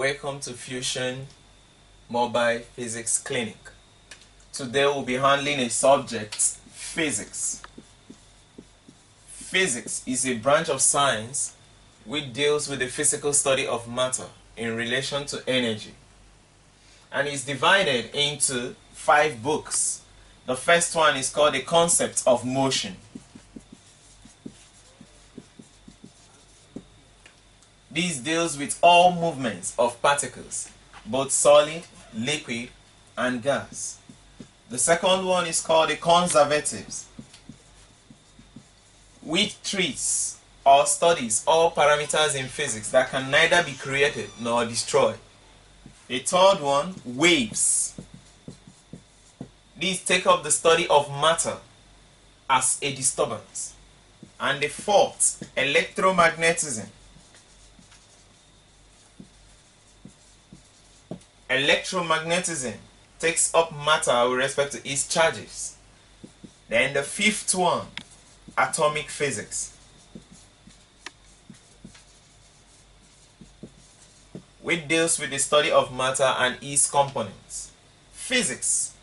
Welcome to Fusion Mobile Physics Clinic. Today we'll be handling a subject, physics. Physics is a branch of science which deals with the physical study of matter in relation to energy, and is divided into 5 books. The first one is called The Concept of Motion. This deals with all movements of particles, both solid, liquid, and gas. The second one is called the conservatives, which treats or studies all parameters in physics that can neither be created nor destroyed. The third one, waves. These take up the study of matter as a disturbance. And the fourth, electromagnetism. Electromagnetism takes up matter with respect to its charges. Then the fifth one, atomic physics, which deals with the study of matter and its components. Physics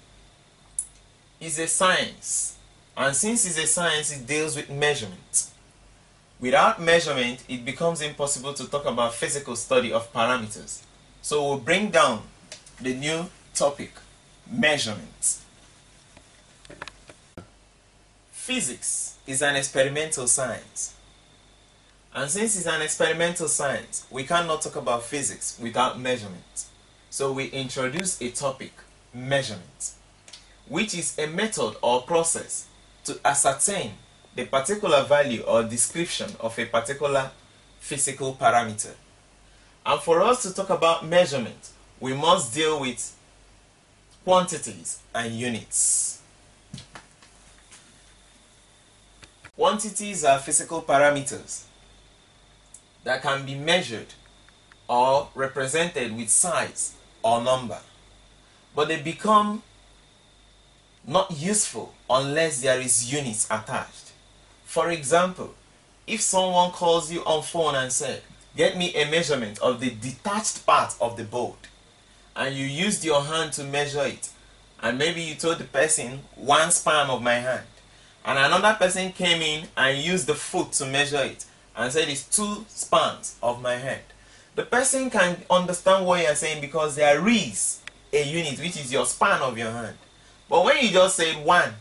is a science, and since it's a science, it deals with measurement. Without measurement, it becomes impossible to talk about physical study of parameters. So we'll bring down the new topic, measurement. Physics is an experimental science. And since it's an experimental science, we cannot talk about physics without measurement. So we introduce a topic, measurement, which is a method or process to ascertain the particular value or description of a particular physical parameter. And for us to talk about measurement, we must deal with quantities and units. Quantities are physical parameters that can be measured or represented with size or number, but they become not useful unless there is units attached. For example, if someone calls you on phone and said, "Get me a measurement of the detached part of the board," and you used your hand to measure it, and maybe you told the person 1 span of my hand, and another person came in and used the foot to measure it and said it's 2 spans of my hand, the person can understand what you're saying because there is a unit which is your span of your hand. But when you just said 1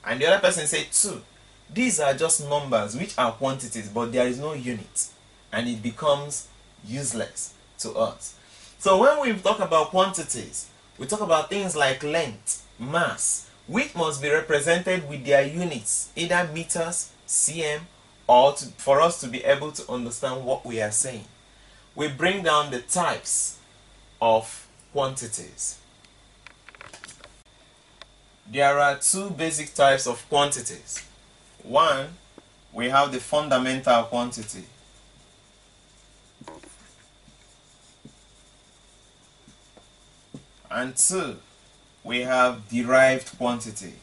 and the other person said 2, these are just numbers which are quantities, but there is no unit, and it becomes useless to us. So when we talk about quantities, we talk about things like length, mass, which must be represented with their units, either meters, cm, or for us to be able to understand what we are saying. We bring down the types of quantities. There are 2 basic types of quantities. One, we have the fundamental quantity. And 2, we have derived quantity.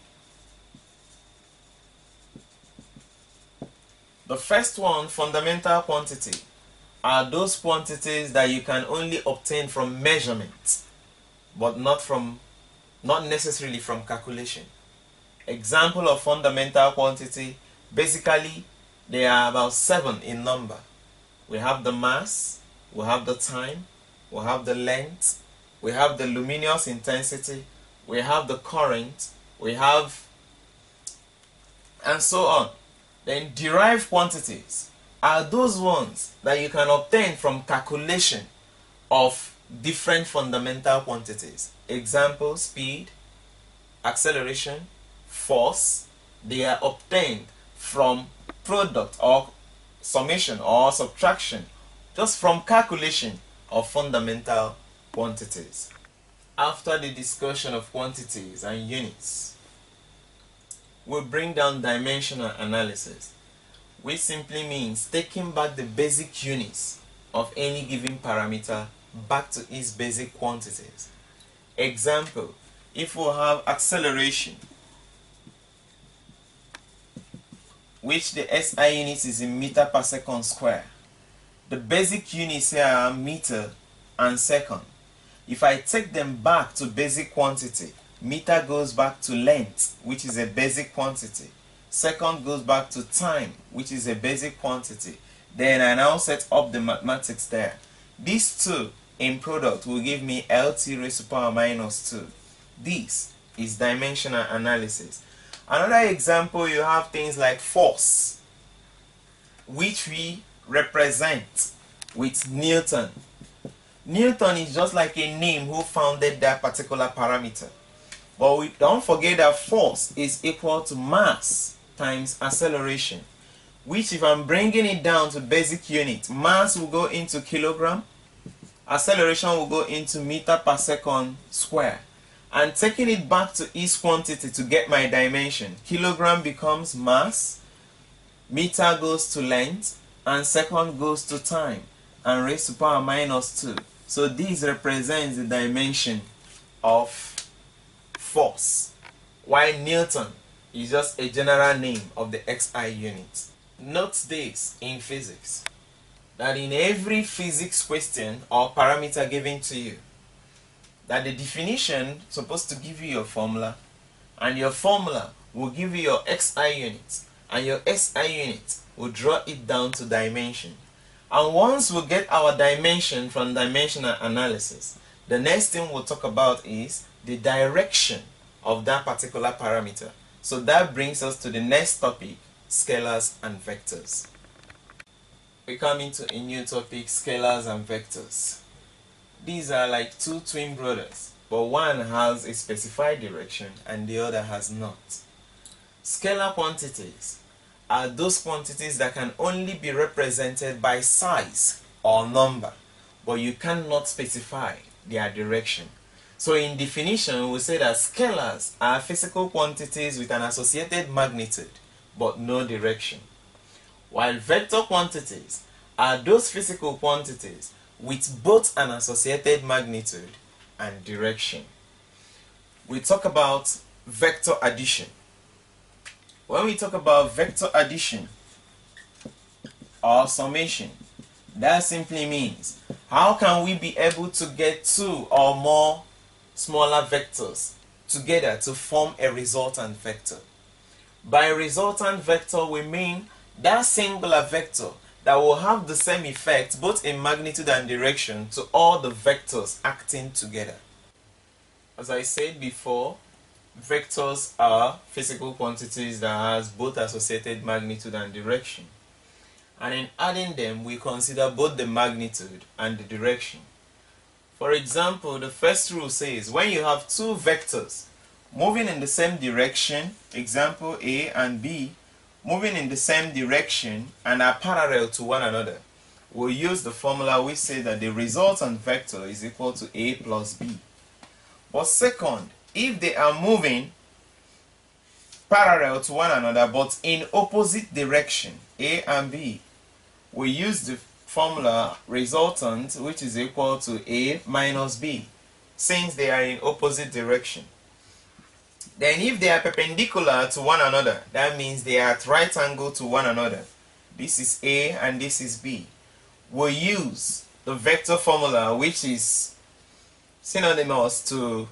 The first one, fundamental quantity, are those quantities that you can only obtain from measurement, but not necessarily from calculation. Example of fundamental quantity, basically they are about 7 in number. We have the mass, we have the time, we have the length, we have the luminous intensity, we have the current, we have, and so on. Then derived quantities are those ones that you can obtain from calculation of different fundamental quantities. Example, speed, acceleration, force. They are obtained from product or summation or subtraction, just from calculation of fundamental quantities. After the discussion of quantities and units, we'll bring down dimensional analysis, which simply means taking back the basic units of any given parameter back to its basic quantities. Example, if we have acceleration, which the SI unit is in meter per second square, the basic units here are meter and second. If I take them back to basic quantity, meter goes back to length, which is a basic quantity. Second goes back to time, which is a basic quantity. Then I now set up the mathematics there. These two in product will give me LT raised to power minus 2. This is dimensional analysis. Another example, you have things like force, which we represent with Newton. Newton is just like a name who founded that particular parameter. But we don't forget that force is equal to mass times acceleration, which if I'm bringing it down to basic unit, mass will go into kilogram, acceleration will go into meter per second square. And taking it back to each quantity to get my dimension, kilogram becomes mass, meter goes to length, and second goes to time, and raised to power minus 2. So this represents the dimension of force, while Newton is just a general name of the SI unit. Note this in physics, that in every physics question or parameter given to you, that the definition is supposed to give you your formula, and your formula will give you your SI unit, and your SI unit will draw it down to dimension. And once we get our dimension from dimensional analysis, the next thing we'll talk about is the direction of that particular parameter. So that brings us to the next topic, scalars and vectors. We come into a new topic, scalars and vectors. These are like two twin brothers, but one has a specified direction and the other has not. Scalar quantities are those quantities that can only be represented by size or number, but you cannot specify their direction. So in definition, we say that scalars are physical quantities with an associated magnitude, but no direction. While vector quantities are those physical quantities with both an associated magnitude and direction. We talk about vector addition. When we talk about vector addition or summation, that simply means how can we be able to get two or more smaller vectors together to form a resultant vector. By resultant vector, we mean that singular vector that will have the same effect both in magnitude and direction to all the vectors acting together. As I said before, vectors are physical quantities that has both associated magnitude and direction. And in adding them, we consider both the magnitude and the direction. For example, the first rule says when you have two vectors moving in the same direction, example A and B, moving in the same direction and are parallel to one another, we'll use the formula which says that the resultant vector is equal to A plus B. But second, if they are moving parallel to one another but in opposite direction, A and B, we use the formula resultant which is equal to A minus B, since they are in opposite direction. Then if they are perpendicular to one another, that means they are at right angle to one another. This is A and this is B. We'll use the vector formula which is synonymous to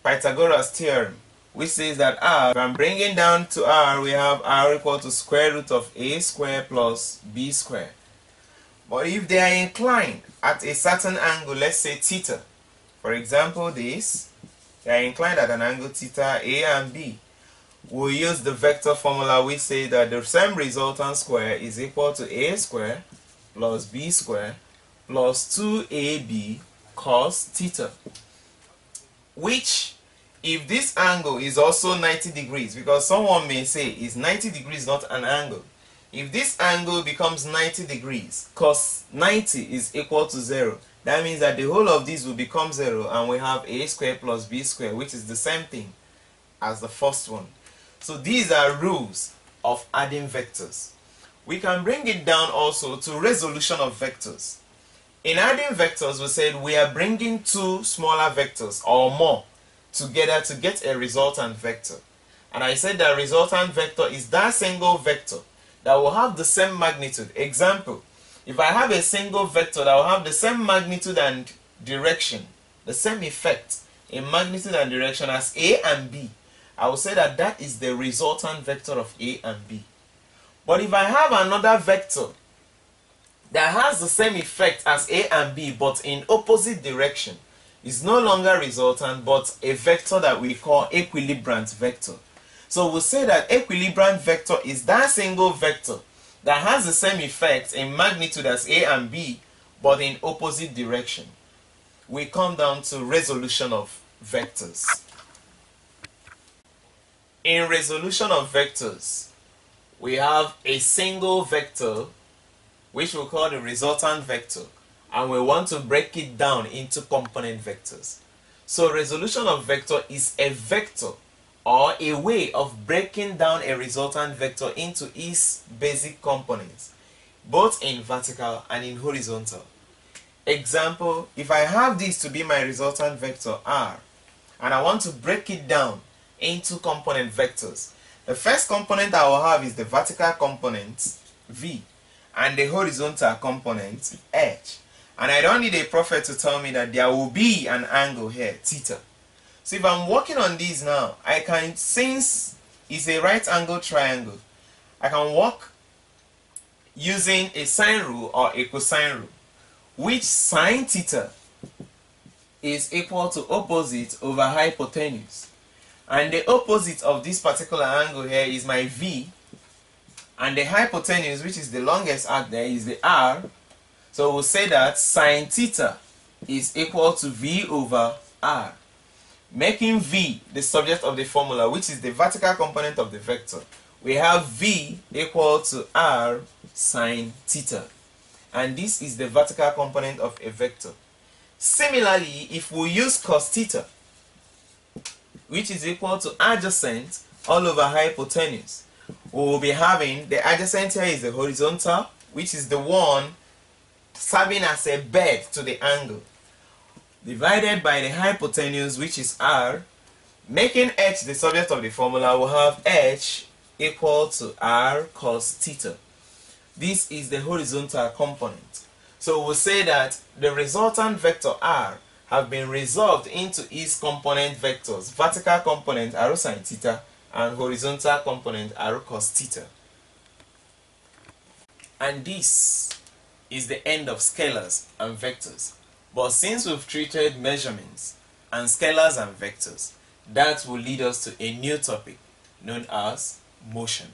Pythagoras theorem, which says that R, if I'm bringing down to R, we have R equal to square root of A square plus B square. But if they are inclined at a certain angle, let's say theta, for example this, they are inclined at an angle theta, A and B, we'll use the vector formula which says that the same resultant square is equal to A square plus B square plus 2AB cos theta, which if this angle is also 90 degrees, because someone may say is 90 degrees not an angle, if this angle becomes 90 degrees, cos 90 is equal to 0, that means that the whole of this will become 0 and we have A square plus B square, which is the same thing as the first one. So these are rules of adding vectors. We can bring it down also to resolution of vectors. In adding vectors, we said we are bringing two smaller vectors or more together to get a resultant vector. And I said that resultant vector is that single vector that will have the same magnitude. Example, if I have a single vector that will have the same magnitude and direction, the same effect in magnitude and direction as A and B, I will say that that is the resultant vector of A and B. But if I have another vector that has the same effect as A and B but in opposite direction, it's no longer resultant but a vector that we call equilibrant vector. So we'll say that equilibrant vector is that single vector that has the same effect in magnitude as A and B but in opposite direction. We come down to resolution of vectors. In resolution of vectors, we have a single vector which we call the resultant vector, and we want to break it down into component vectors. So resolution of vector is a vector or a way of breaking down a resultant vector into its basic components, both in vertical and in horizontal. Example, if I have this to be my resultant vector R, and I want to break it down into component vectors, the first component I will have is the vertical component V and the horizontal component H. And I don't need a prophet to tell me that there will be an angle here, theta. So if I'm working on this now, I can, since it's a right angle triangle, I can work using a sine rule or a cosine rule, which sine theta is equal to opposite over hypotenuse. And the opposite of this particular angle here is my V, and the hypotenuse, which is the longest arc there, is the R. So we'll say that sine theta is equal to V over R, making V the subject of the formula, which is the vertical component of the vector. We have V equal to R sine theta, and this is the vertical component of a vector. Similarly, if we use cos theta, which is equal to adjacent all over hypotenuse, we will be having the adjacent here is the horizontal, which is the one serving as a bed to the angle, divided by the hypotenuse, which is R, making H the subject of the formula. We'll have H equal to R cos theta. This is the horizontal component. So we'll say that the resultant vector R have been resolved into its component vectors: vertical component R sin theta and horizontal component R cos theta. And this is the end of scalars and vectors. But since we've treated measurements and scalars and vectors, that will lead us to a new topic known as motion.